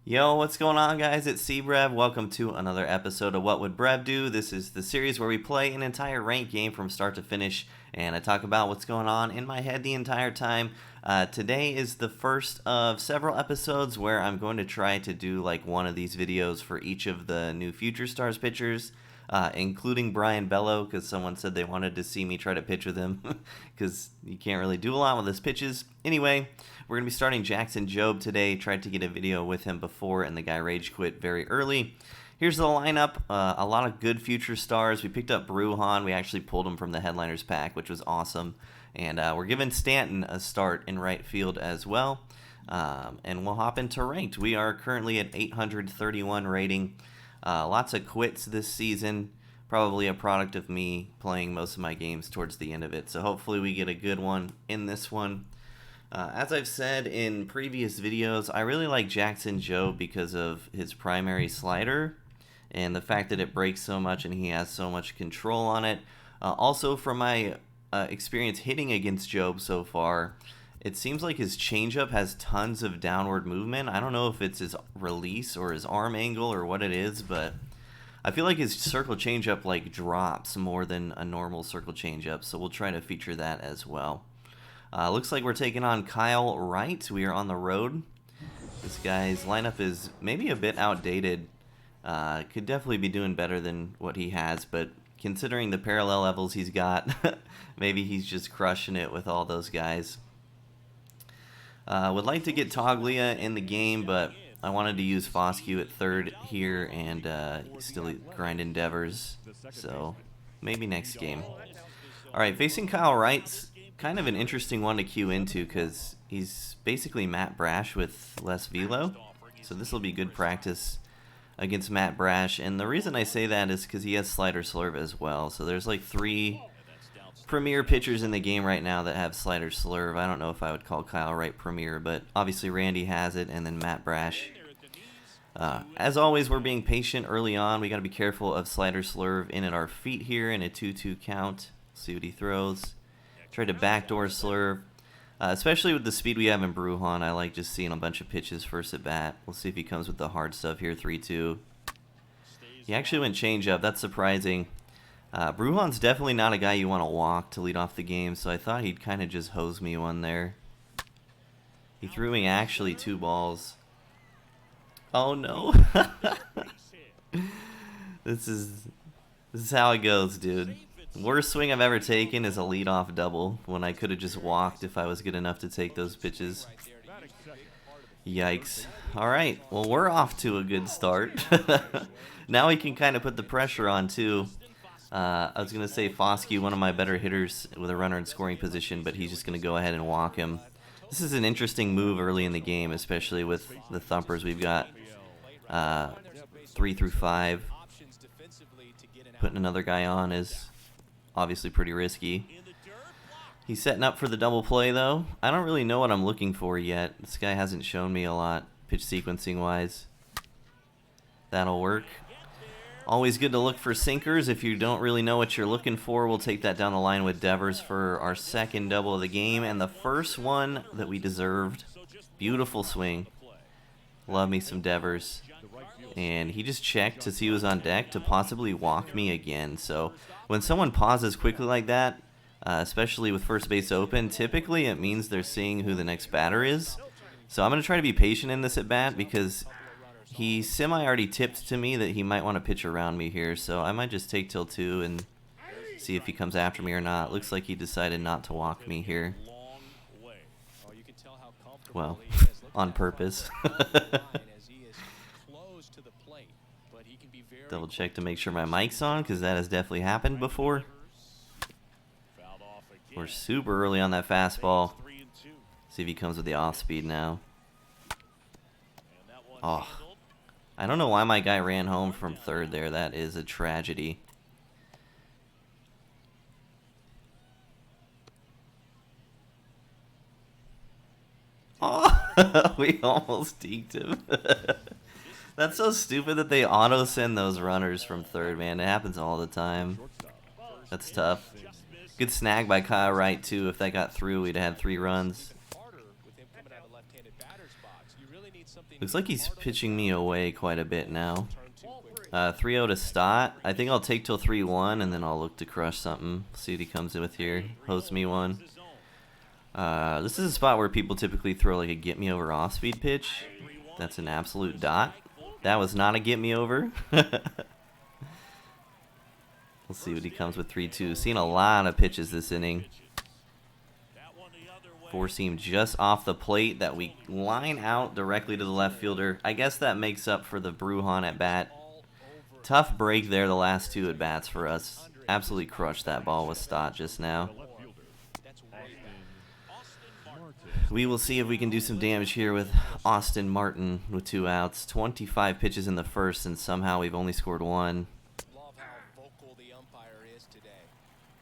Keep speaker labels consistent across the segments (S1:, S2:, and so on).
S1: Yo, what's going on, guys? It's Brev. Welcome to another episode of What Would Brev Do? This is the series where we play an entire ranked game from start to finish, and I talk about what's going on in my head the entire time. Today is the first of several episodes where I'm going to try to do like one of these videos for each of the new Future Stars pitchers, including Brian Bello, because someone said they wanted to see me try to pitch with him, because you can't really do a lot with his pitches. Anyway, we're going to be starting Jackson Jobe today. Tried to get a video with him before, and the guy rage quit very early. Here's the lineup. A lot of good future stars. We picked up Brujan. We actually pulled him from the headliners pack, which was awesome. And we're giving Stanton a start in right field as well. And we'll hop into ranked. We are currently at 831 rating. Lots of quits this season. Probably a product of me playing most of my games towards the end of it. So hopefully we get a good one in this one. As I've said in previous videos, I really like Jackson Jobe because of his primary slider and the fact that it breaks so much and he has so much control on it. Also, from my experience hitting against Jobe so far, it seems like his changeup has tons of downward movement. I don't know if it's his release or his arm angle or what it is, but I feel like his circle changeup like drops more than a normal circle changeup, so we'll try to feature that as well. Looks like we're taking on Kyle Wright. We are on the road. This guy's lineup is maybe a bit outdated. Could definitely be doing better than what he has, but considering the parallel levels he's got, maybe he's just crushing it with all those guys. Would like to get Toglia in the game, but I wanted to use Foscue at third here, and still grind Devers, so maybe next game. Alright, facing Kyle Wright's kind of an interesting one to queue into because he's basically Matt Brash with less velo, so this will be good practice against Matt Brash. And the reason I say that is because he has slider slurve as well, so there's like 3 premier pitchers in the game right now that have slider slurve. I don't know if I would call Kyle Wright premier, but obviously Randy has it, and then Matt Brash. As always, we're being patient early on. We got to be careful of slider slurve in at our feet here in a 2-2 count. See what he throws. Tried to backdoor slurve. Especially with the speed we have in Brujan, I like just seeing a bunch of pitches first at bat. We'll see if he comes with the hard stuff here, 3-2. He actually went changeup. That's surprising. Brujan's definitely not a guy you want to walk to lead off the game, so I thought he'd kind of just hose me one there. He threw me actually 2 balls. Oh no. This is how it goes, dude. Worst swing I've ever taken is a leadoff double when I could have just walked if I was good enough to take those pitches. Yikes. Alright, well, we're off to a good start. Now we can kind of put the pressure on, too. I was going to say Foscue, one of my better hitters with a runner in scoring position, but he's just going to go ahead and walk him. This is an interesting move early in the game, especially with the thumpers we've got. 3 through 5. Putting another guy on is obviously pretty risky. He's setting up for the double play, though. I don't really know what I'm looking for yet. This guy hasn't shown me a lot, pitch sequencing wise. That'll work. Always good to look for sinkers. If you don't really know what you're looking for, we'll take that down the line with Devers for our second double of the game, and the first one that we deserved. Beautiful swing. Love me some Devers. And he just checked to see who was on deck to possibly walk me again. So when someone pauses quickly like that, especially with first base open, typically it means they're seeing who the next batter is. So I'm going to try to be patient in this at bat because he already tipped to me that he might want to pitch around me here. So I might just take till 2 and see if he comes after me or not. Looks like he decided not to walk me here. Well, on purpose. Double check to make sure my mic's on, because that has definitely happened before. We're super early on that fastball. See if he comes with the off speed now. Oh, I don't know why my guy ran home from third there. That is a tragedy. Oh, we almost deked him. That's so stupid that they auto-send those runners from third, man. It happens all the time. That's tough. Good snag by Kyle Wright, too. If that got through, we'd have had 3 runs. Looks like he's pitching me away quite a bit now. 3-0 to Stott. I think I'll take till 3-1 and then I'll look to crush something. See what he comes in with here. Host me one. This is a spot where people typically throw like a get me over off speed pitch. That's an absolute dot. That was not a get me over. We'll see what he comes with 3-2. Seeing a lot of pitches this inning. Four seam just off the plate that we line out directly to the left fielder. I guess that makes up for the Brujan at bat. Tough break there the last two at bats for us. Absolutely crushed that ball with Stott just now. We will see if we can do some damage here with Austin Martin with 2 outs. 25 pitches in the first, and somehow we've only scored 1.
S2: Love how vocal the umpire is today.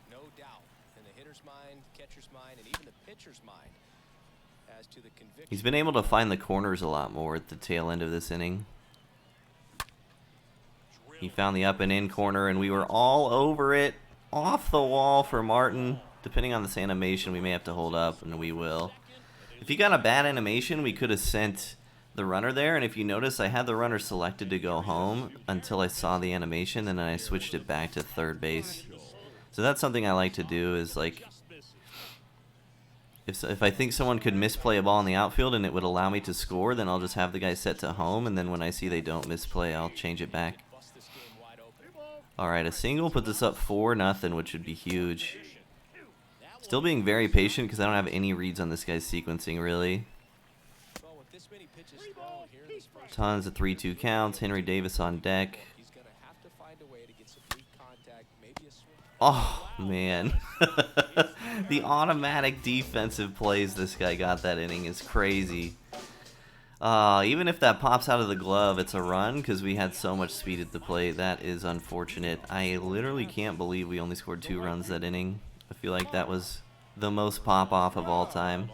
S2: No doubt in the hitter's mind, catcher's mind, and even the pitcher's mind as to the conviction.
S1: He's been able to find the corners a lot more at the tail end of this inning. He found the up and in corner, and we were all over it. Off the wall for Martin. Depending on this animation, we may have to hold up, and we will. If he got a bad animation, we could have sent the runner there, and if you notice, I had the runner selected to go home until I saw the animation, and then I switched it back to third base. So that's something I like to do, is like, if I think someone could misplay a ball in the outfield and it would allow me to score, then I'll just have the guy set to home, and then when I see they don't misplay, I'll change it back. Alright, a single puts us up 4-0, which would be huge. Still being very patient because I don't have any reads on this guy's sequencing, really. Tons of 3-2 counts. Henry Davis on deck. Oh, man. The automatic defensive plays this guy got that inning is crazy. Even if that pops out of the glove, it's a run because we had so much speed at the plate. That is unfortunate. I literally can't believe we only scored 2 runs that inning. I feel like that was the most pop-off of all time.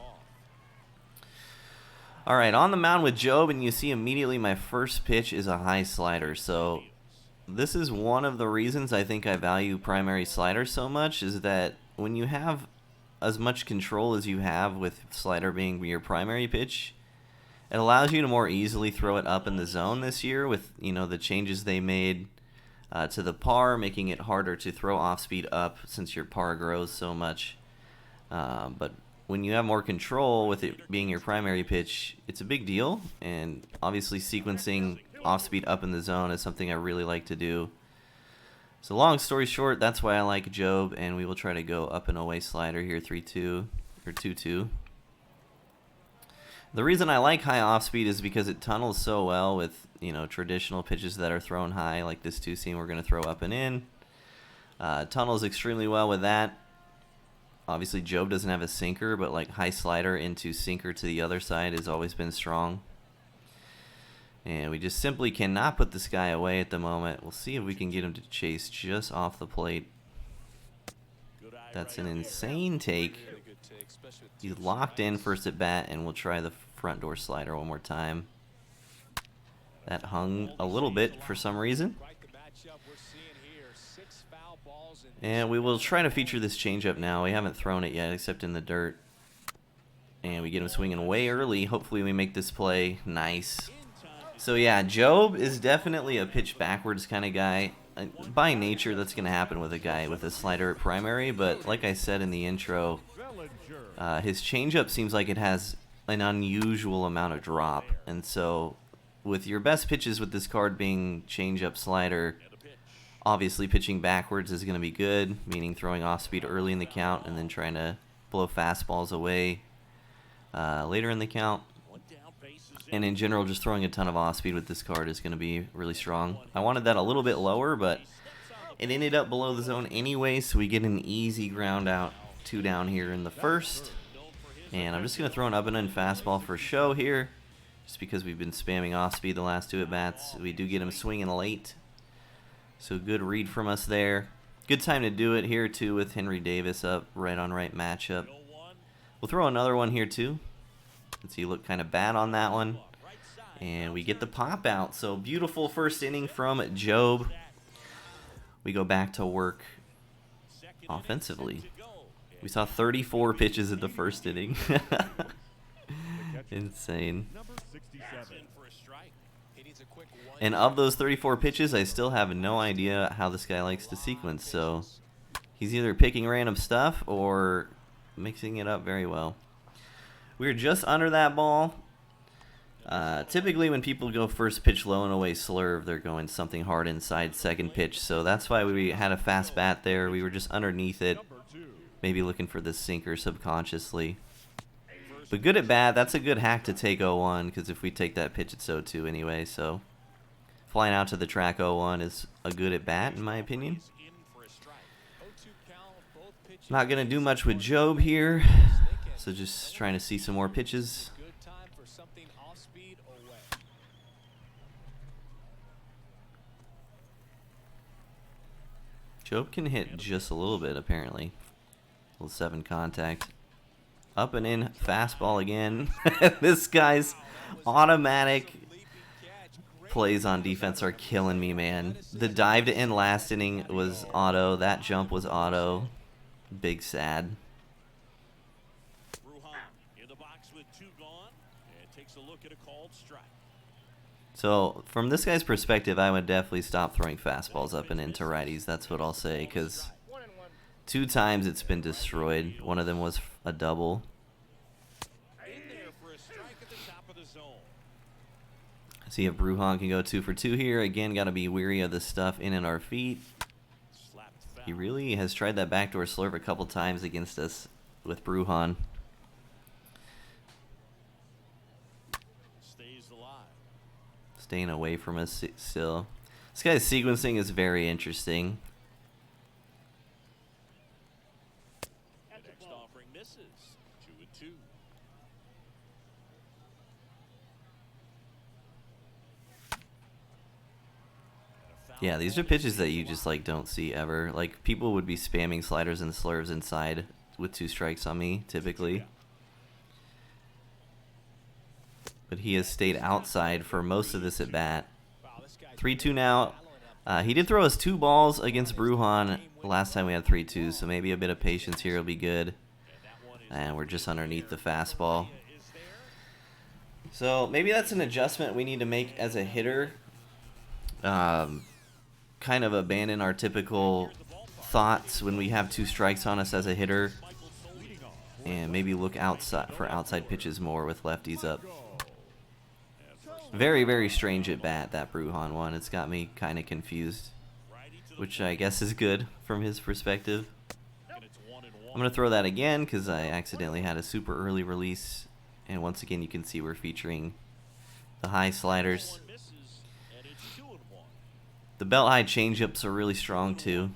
S1: Alright, on the mound with Jobe, and you see immediately my first pitch is a high slider. So this is one of the reasons I think I value primary sliders so much, is that when you have as much control as you have with slider being your primary pitch, it allows you to more easily throw it up in the zone this year with, you know, the changes they made to the par, making it harder to throw off speed up since your par grows so much. But when you have more control with it being your primary pitch, it's a big deal, and obviously sequencing off speed up in the zone is something I really like to do. So long story short, that's why I like Jobe, and we will try to go up and away slider here, 3-2 or 2-2. The reason I like high off speed is because it tunnels so well with, you know, traditional pitches that are thrown high, like this 2-seam we're going to throw up and in. Tunnels extremely well with that. Obviously, Jobe doesn't have a sinker, but like high slider into sinker to the other side has always been strong. And we just simply cannot put this guy away at the moment. We'll see if we can get him to chase just off the plate. That's an insane take. He's locked in first at bat, and we'll try the front door slider one more time. That hung a little bit for some reason. And we will try to feature this changeup now. We haven't thrown it yet, except in the dirt. And we get him swinging way early. Hopefully we make this play nice. So yeah, Jobe is definitely a pitch backwards kind of guy. By nature, that's going to happen with a guy with a slider at primary. But like I said in the intro, his changeup seems like it has an unusual amount of drop. And so with your best pitches with this card being changeup, slider, obviously pitching backwards is going to be good, meaning throwing off speed early in the count and then trying to blow fastballs away later in the count. And in general, just throwing a ton of off speed with this card is going to be really strong. I wanted that a little bit lower, but it ended up below the zone anyway, so we get an easy ground out, 2 down here in the first. And I'm just going to throw an up and in fastball for show here, just because we've been spamming off speed the last 2 at bats. We do get him swinging late. So good read from us there. Good time to do it here too with Henry Davis up, right on right matchup. We'll throw another one here too. Let's see, you look kind of bad on that one. And we get the pop out. So beautiful first inning from Jobe. We go back to work offensively. We saw 34 pitches in the first inning. Insane.
S3: Number 67.
S1: And of those 34 pitches, I still have no idea how this guy likes to sequence. So he's either picking random stuff or mixing it up very well. We were just under that ball. Typically when people go first pitch low and away slurve, they're going something hard inside second pitch. So that's why we had a fast bat there. We were just underneath it. Maybe looking for the sinker subconsciously. But good at bat. That's a good hack to take 0-1, because if we take that pitch, it's 0-2 anyway. So flying out to the track 0-1 is a good at bat, in my opinion. Not going to do much with Jobe here. So just trying to see some more pitches. Jobe can hit just a little bit, apparently. Little 7 contact. Up and in, fastball again. This guy's automatic plays on defense are killing me, man. The dive to end last inning was auto. That jump was auto. Big sad. So, from this guy's perspective, I would definitely stop throwing fastballs up and into righties. That's what I'll say, because 2 times it's been destroyed. One of them was a double. See if Brujan can go 2 for 2 here. Again, got to be weary of the stuff in at our feet. He really has tried that backdoor slurve a couple times against us with Brujan. Staying away from us still. This guy's sequencing is very interesting.
S3: Next offering misses. 2-2.
S1: Yeah, these are pitches that you just like don't see ever. Like people would be spamming sliders and slurves inside with 2 strikes on me typically. But he has stayed outside for most of this at bat. 3-2 now. He did throw us 2 balls against Brujan last time we had 3-2, so maybe a bit of patience here will be good. And we're just underneath the fastball. So maybe that's an adjustment we need to make as a hitter. Kind of abandon our typical thoughts when we have 2 strikes on us as a hitter. And maybe look outside for outside pitches more with lefties up. Very, very strange at bat, that Brujan one. It's got me kind of confused, which I guess is good from his perspective. I'm going to throw that again because I accidentally had a super early release. And once again, you can see we're featuring the high sliders. The belt high changeups are really strong too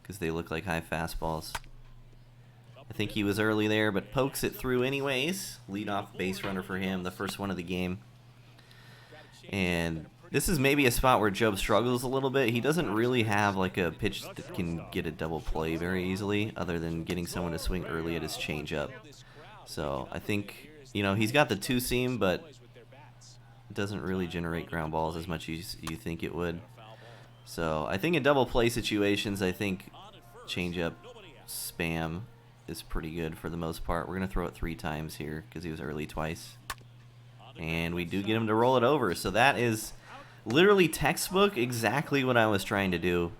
S1: because they look like high fastballs. I think he was early there, but pokes it through anyways. Leadoff base runner for him, the first one of the game. And this is maybe a spot where Jobe struggles a little bit. He doesn't really have like a pitch that can get a double play very easily, other than getting someone to swing early at his changeup. So I think, you know, he's got the 2-seam, but it doesn't really generate ground balls as much as you think it would. So I think in double play situations, I think changeup spam is pretty good for the most part. We're going to throw it 3 times here because he was early twice. And we do get him to roll it over. So that is literally textbook exactly what I was trying to do.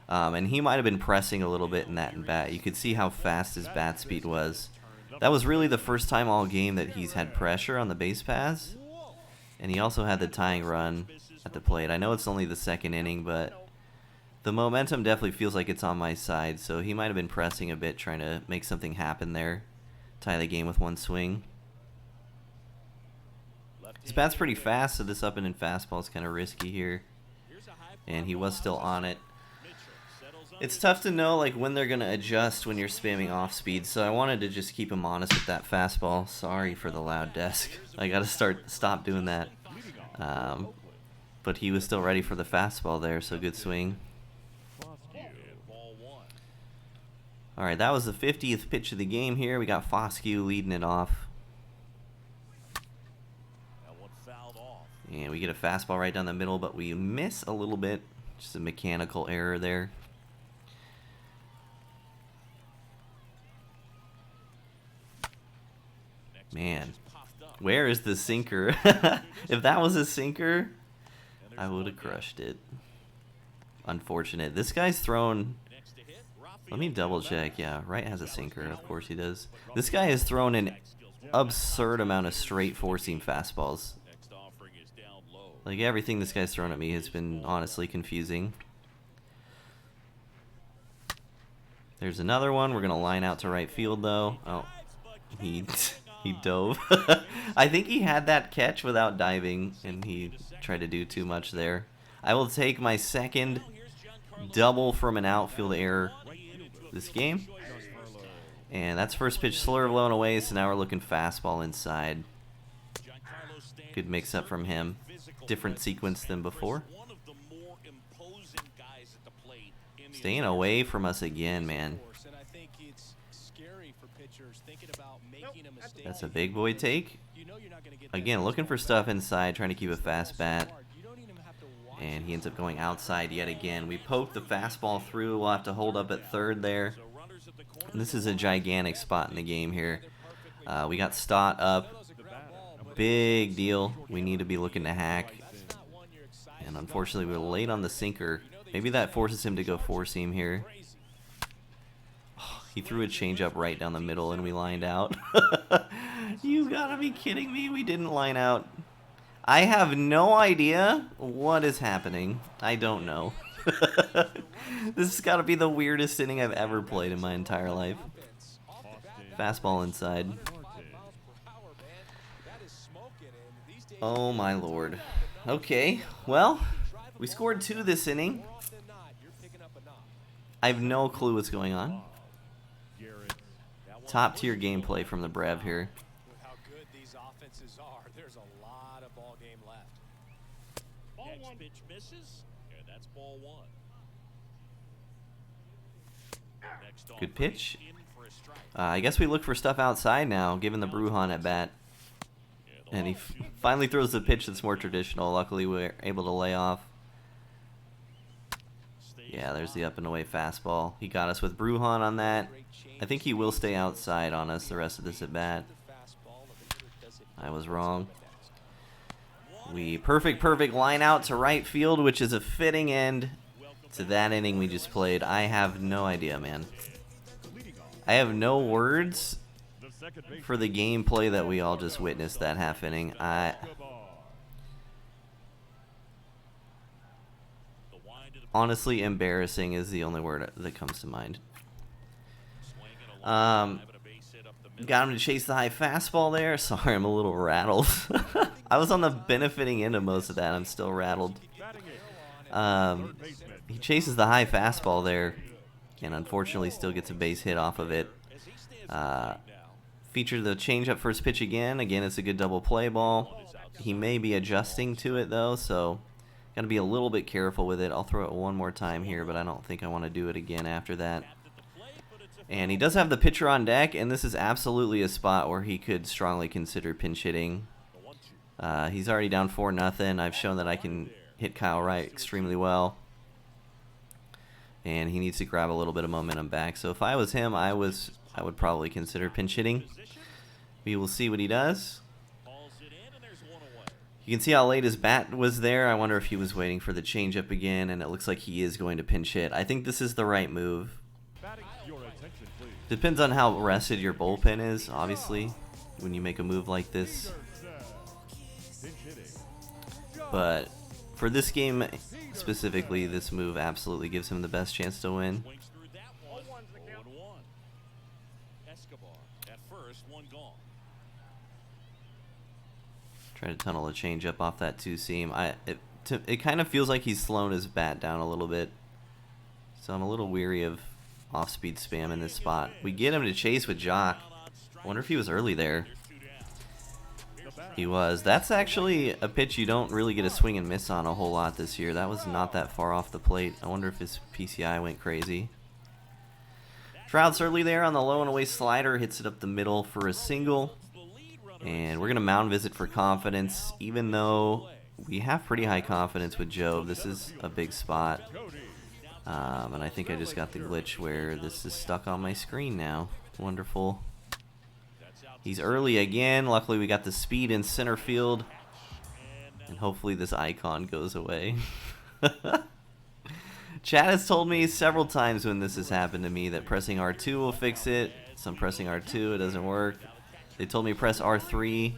S1: And he might have been pressing a little bit in that in bat. You could see how fast his bat speed was. That was really the first time all game that he's had pressure on the base paths. And he also had the tying run at the plate. I know it's only the 2nd inning, but the momentum definitely feels like it's on my side. So he might have been pressing a bit, trying to make something happen there. Tie the game with 1 swing. His bat's pretty fast, so this up and in fastball is kind of risky here. And he was still on it. It's tough to know like when they're going to adjust when you're spamming off speed, so I wanted to just keep him honest with that fastball. Sorry for the loud desk. I got to stop doing that. But he was still ready for the fastball there, so good swing. Alright, that was the 50th pitch of the game here. We got Foscue leading it off. And we get a fastball right down the middle, but we miss a little bit. Just a mechanical error there. Man, Where is the sinker? If that was a sinker, I would have crushed it. Unfortunate. This guy's thrown... Let me double check. Yeah, Wright has a sinker. Of course he does. This guy has thrown an absurd amount of straight four-seam fastballs. Like, everything this guy's thrown at me has been honestly confusing. There's another one. We're going to line out to right field, though. Oh, he dove. I think he had that catch without diving, and he tried to do too much there. I will take my second double from an outfield error this game. And that's first pitch slur blown away, so now we're looking fastball inside. Good mix-up from him. Different sequence than before. Staying away from us again, man. That's a big boy take. Again, looking for stuff inside, trying to keep a fast bat. And he ends up going outside yet again. We poked the fastball through. We'll have to hold up at third there. And this is a gigantic spot in the game here. We got Stott up. Big deal. We need to be looking to hack. And unfortunately, we're late on the sinker. Maybe that forces him to go four-seam here. Oh, he threw a changeup right down the middle and we lined out. You gotta be kidding me. We didn't line out. I have no idea what is happening. I don't know. This has got to be the weirdest inning I've ever played in my entire life. Fastball inside. Oh my lord. Okay, well, we scored 2 this inning. I have no clue what's going on. Top tier gameplay from the Brev here.
S2: With how good these offenses are, there's a lot of ball game left.
S3: Next pitch misses, and that's ball 1.
S1: Good pitch. I guess we look for stuff outside now, given the Brujan at bat. And he finally throws the pitch that's more traditional. Luckily, we're able to lay off. Yeah, there's the up and away fastball. He got us with Brujan on that. I think he will stay outside on us the rest of this at bat. I was wrong. We perfect line out to right field, which is a fitting end to that inning we just played. I have no idea, man. I have no words for the gameplay that we all just witnessed that half inning. Honestly, embarrassing is the only word that comes to mind. Got him to chase the high fastball there. Sorry, I'm a little rattled. I was on the benefiting end of most of that. I'm still rattled. He chases the high fastball there, and unfortunately still gets a base hit off of it. Featured the changeup first pitch again. Again, it's a good double play ball. He may be adjusting to it, though, so got to be a little bit careful with it. I'll throw it one more time here, but I don't think I want to do it again after that. And he does have the pitcher on deck, and this is absolutely a spot where he could strongly consider pinch hitting. He's already down 4-0. I've shown that I can hit Kyle Wright extremely well. And he needs to grab a little bit of momentum back. So if I was him, I would probably consider pinch hitting. We will see what he does. You can see how late his bat was there. I wonder if he was waiting for the changeup again, and it looks like he is going to pinch hit. I think this is the right move. Depends on how rested your bullpen is, obviously, when you make a move like this. But for this game specifically, this move absolutely gives him the best chance to win. Try to tunnel a changeup off that 2-seam. It kind of feels like he's slowing his bat down a little bit. So I'm a little weary of off-speed spam in this spot. We get him to chase with Jock. I wonder if he was early there. He was. That's actually a pitch you don't really get a swing and miss on a whole lot this year. That was not that far off the plate. I wonder if his PCI went crazy. Trout's early there on the low and away slider. Hits it up the middle for a single. And we're going to mound visit for confidence. Even though we have pretty high confidence with Jobe, this is a big spot. And I think I just got the glitch where this is stuck on my screen now. Wonderful. He's early again. Luckily, we got the speed in center field. And hopefully this icon goes away. Chat has told me several times when this has happened to me that pressing R2 will fix it. So I'm pressing R2, it doesn't work. They told me press R3.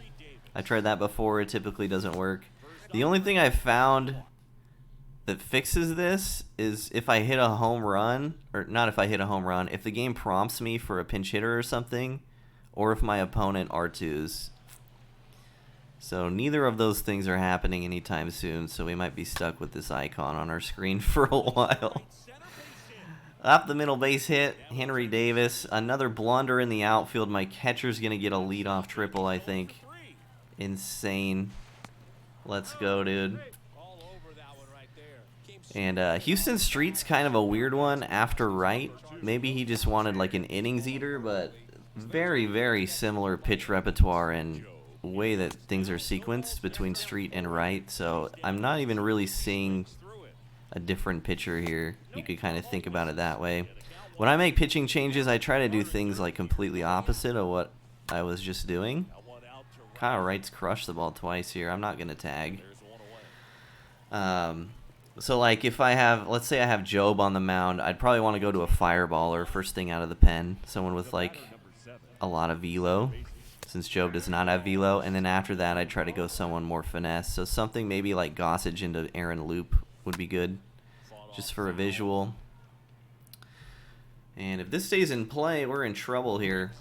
S1: I tried that before, it typically doesn't work. The only thing I've found that fixes this is if I hit a home run, or not if I hit a home run, if the game prompts me for a pinch hitter or something, or if my opponent R2s. So neither of those things are happening anytime soon, so we might be stuck with this icon on our screen for a while. Up the middle base hit, Henry Davis. Another blunder in the outfield. My catcher's going to get a leadoff triple, I think. Insane. Let's go, dude. And Houston Street's kind of a weird one after right. Maybe he just wanted like an innings eater, but very, very similar pitch repertoire and way that things are sequenced between Street and right. So I'm not even really seeing a different pitcher here. You could kind of think about it that way. When I make pitching changes, I try to do things like completely opposite of what I was just doing. Kyle Wright's crushed the ball twice here. I'm not going to tag. So like if I have, let's say I have Jobe on the mound, I'd probably want to go to a fireballer first thing out of the pen. Someone with like a lot of velo, since Jobe does not have velo. And then after that, I'd try to go someone more finesse. So something maybe like Gossage into Aaron Loop would be good, just for a visual. And if this stays in play, we're in trouble here.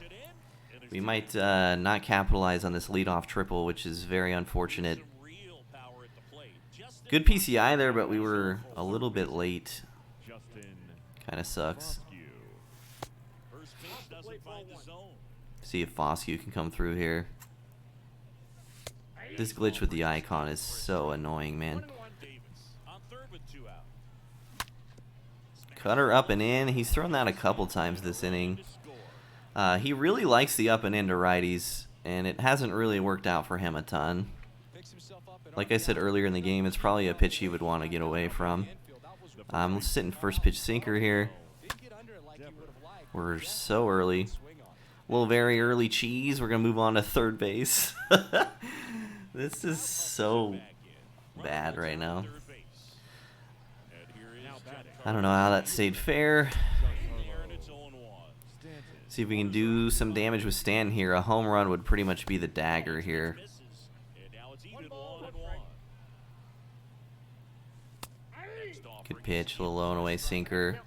S1: We might not capitalize on this leadoff triple, which is very unfortunate. Good PCI there, but we were a little bit late. Kind of sucks. See if Foscue can come through here. This glitch with the icon is so annoying, man. Cutter up and in. He's thrown that a couple times this inning. He really likes the up and in to righties, and it hasn't really worked out for him a ton. Like I said earlier in the game, it's probably a pitch he would want to get away from. Let's sit in first pitch sinker here. We're so early. A little very early cheese. We're going to move on to third base. This is so bad right now. I don't know how that stayed fair. See if we can do some damage with Stanton here. A home run would pretty much be the dagger here. Good pitch, a little low and away sinker.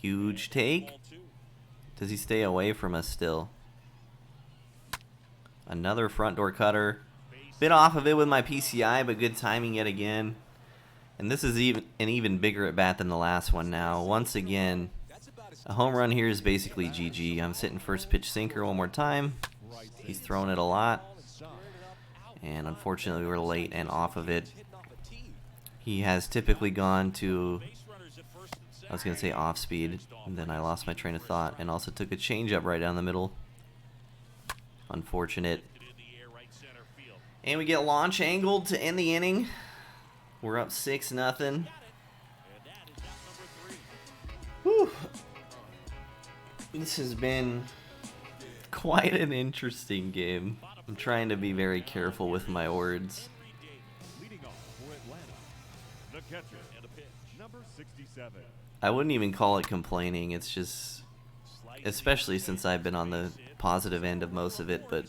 S1: Huge take. Does he stay away from us still? Another front door cutter. Bit off of it with my PCI, but good timing yet again. And this is an even bigger at bat than the last one now. Once again, a home run here is basically GG. I'm sitting first pitch sinker one more time. He's thrown it a lot. And unfortunately, we were late and off of it. He has typically gone to, I was going to say off speed, and then I lost my train of thought, and also took a changeup right down the middle. Unfortunate. And we get launch angled to end the inning. We're up 6-0. Whew. This has been quite an interesting game. I'm trying to be very careful with my words. I wouldn't even call it complaining. It's just, especially since I've been on the positive end of most of it, but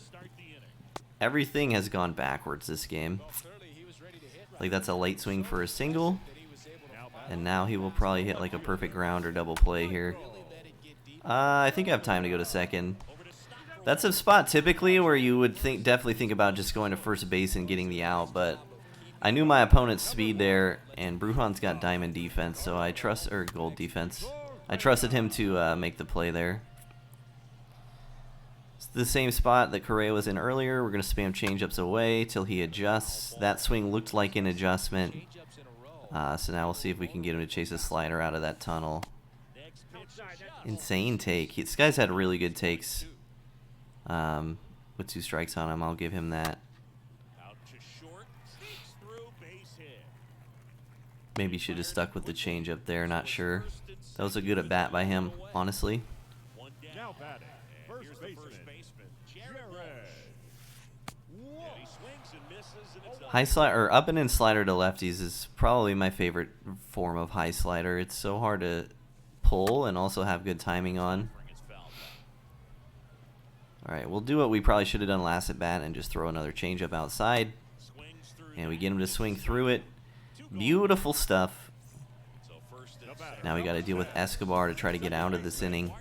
S1: everything has gone backwards this game. Like that's a late swing for a single, and now he will probably hit like a perfect ground or double play here. I think I have time to go to second. That's a spot typically where you would definitely think about just going to first base and getting the out, but I knew my opponent's speed there, and Brujan's got diamond defense, so I trust, or gold defense. I trusted him to make the play there. It's the same spot that Correa was in earlier. We're going to spam changeups away till he adjusts. That swing looked like an adjustment. So now we'll see if we can get him to chase a slider out of that tunnel. Insane take. This guy's had really good takes. With 2 strikes on him, I'll give him that. Maybe should have stuck with the changeup there, not sure. That was a good at bat by him, honestly.
S4: Now batting, first baseman, Jared.
S3: And he swings and misses, and it's
S1: High slider or up and in slider to lefties is probably my favorite form of high slider. It's so hard to pull and also have good timing on. All right, we'll do what we probably should have done last at bat and just throw another changeup outside. And we get him to swing through it. Beautiful stuff. Now we got to deal with Escobar to try to get out of this inning.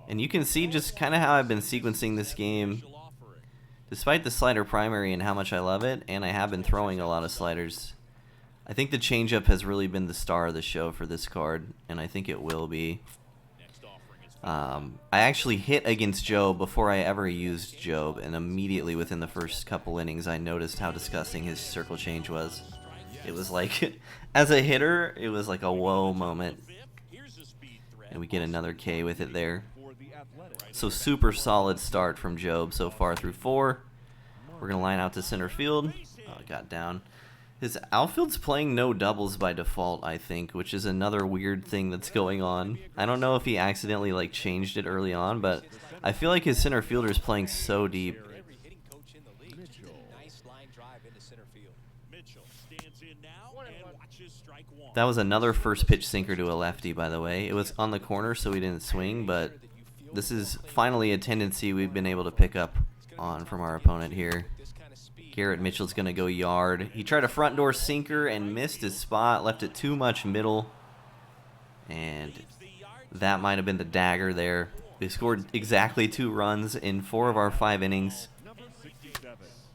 S1: And you can see just kind of how I've been sequencing this game. Despite the slider primary and how much I love it, and I have been throwing a lot of sliders, I think the changeup has really been the star of the show for this card, and I think it will be. I actually hit against Jobe before I ever used Jobe, and immediately within the first couple innings I noticed how disgusting his circle change was. It was like, as a hitter, it was like a whoa moment. And we get another K with it there. So super solid start from Jobe so far through 4. We're going to line out to center field. Oh, it got down. His outfield's playing no doubles by default, I think, which is another weird thing that's going on. I don't know if he accidentally like changed it early on, but I feel like his center fielder is playing so deep. That was another first pitch sinker to a lefty, by the way. It was on the corner, so we didn't swing, but this is finally a tendency we've been able to pick up on from our opponent here. Garrett Mitchell's going to go yard. He tried a front door sinker and missed his spot, left it too much middle, and that might have been the dagger there. We scored exactly 2 runs in 4 of our 5 innings.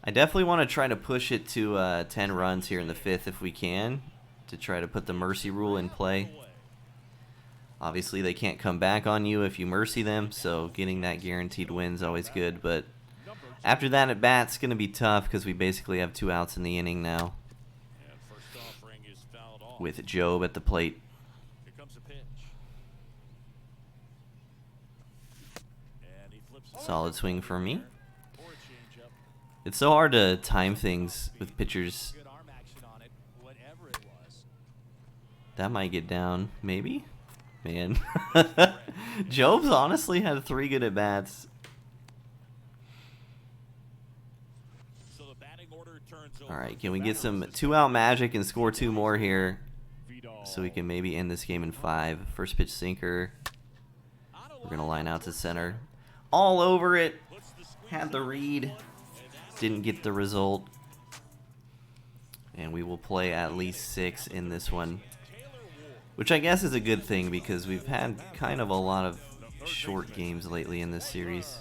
S1: I definitely want to try to push it to 10 runs here in the 5th if we can, to try to put the mercy rule in play. Obviously, they can't come back on you if you mercy them, so getting that guaranteed win is always good, but after that at bat's going to be tough because we basically have 2 outs in the inning now with Jobe at the plate. Solid swing for me. It's so hard to time things with pitchers. That might get down, maybe? Man. Jobe's honestly had 3 good at-bats. Alright, can we get some 2-out magic and score 2 more here so we can maybe end this game in 5? First pitch sinker. We're going to line out to center. All over it. Had the read. Didn't get the result. And we will play at least 6 in this one, which I guess is a good thing because we've had kind of a lot of short games lately in this series.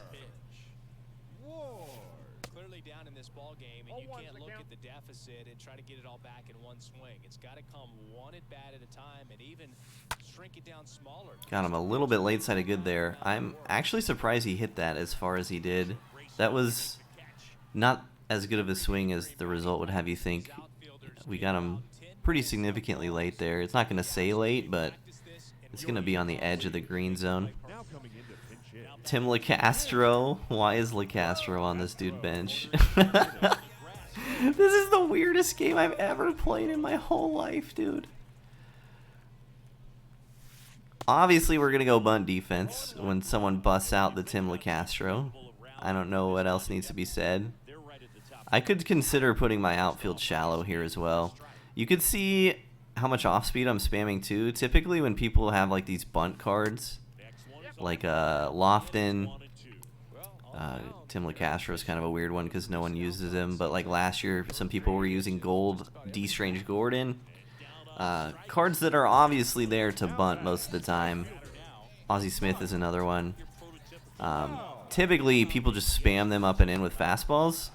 S2: Clearly down in this ball game, and you can't look at the deficit and try to get it all back in one swing. It's got to come one at bat at a time, and even shrink it down smaller.
S1: Got him a little bit late side of good there. I'm actually surprised he hit that as far as he did. That was not as good of a swing as the result would have you think. We got him pretty significantly late there. It's not going to say late, but it's going to be on the edge of the green zone. Tim LeCastro. Why is LeCastro on this dude bench? This is the weirdest game I've ever played in my whole life, dude. Obviously, we're going to go bunt defense when someone busts out the Tim LeCastro. I don't know what else needs to be said. I could consider putting my outfield shallow here as well. You could see how much off speed I'm spamming too. Typically when people have like these bunt cards, like Lofton, Tim LeCastro is kind of a weird one because no one uses him, but like last year some people were using gold D. Strange Gordon. Cards that are obviously there to bunt most of the time. Ozzie Smith is another one. Typically people just spam them up and in with fastballs.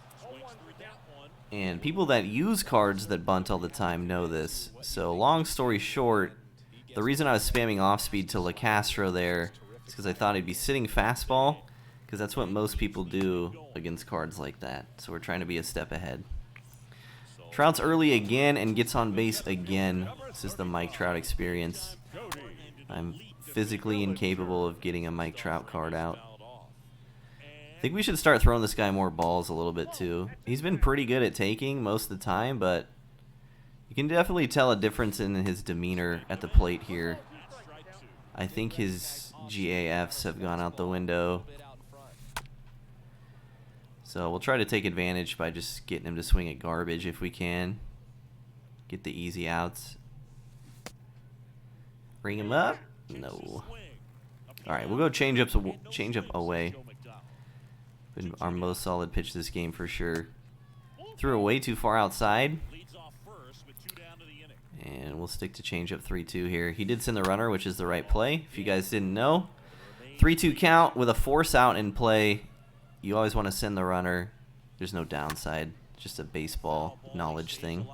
S1: And people that use cards that bunt all the time know this. So long story short, the reason I was spamming off speed to LeCastro there is because I thought he'd be sitting fastball, because that's what most people do against cards like that. So we're trying to be a step ahead. Trout's early again and gets on base again. This is the Mike Trout experience. I'm physically incapable of getting a Mike Trout card out. I think we should start throwing this guy more balls a little bit too. He's been pretty good at taking most of the time, but You can definitely tell a difference in his demeanor at the plate here. I think his GAFs have gone out the window. So we'll try to take advantage by just getting him to swing at garbage if we can. Get the easy outs. Bring him up? No. Alright, we'll go change up away. Been our most solid pitch this game for sure. Threw it way too far outside. And we'll stick to change up 3-2 here. He did send the runner, which is the right play. If you guys didn't know, 3-2 count with a force out in play. You always want to send the runner. There's no downside. Just a baseball knowledge thing.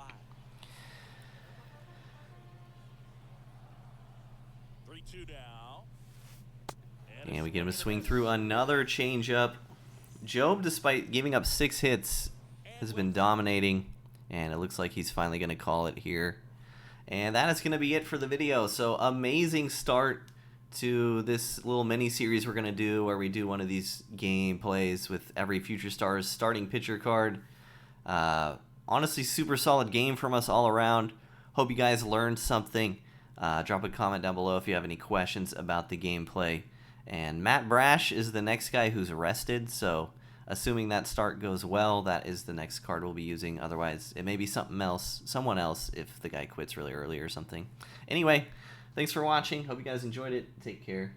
S1: And we get him to swing through another changeup. Jobe, despite giving up 6 hits, has been dominating. And it looks like he's finally going to call it here. And that is going to be it for the video. So amazing start to this little mini series we're going to do, where we do one of these game plays with every Future Stars starting pitcher card. Honestly, super solid game from us all around. Hope you guys learned something. Drop a comment down below if you have any questions about the gameplay. And Matt Brash is the next guy who's arrested, so assuming that start goes well, that is the next card we'll be using. Otherwise, it may be someone else if the guy quits really early or something. Anyway, thanks for watching. Hope you guys enjoyed it. Take care.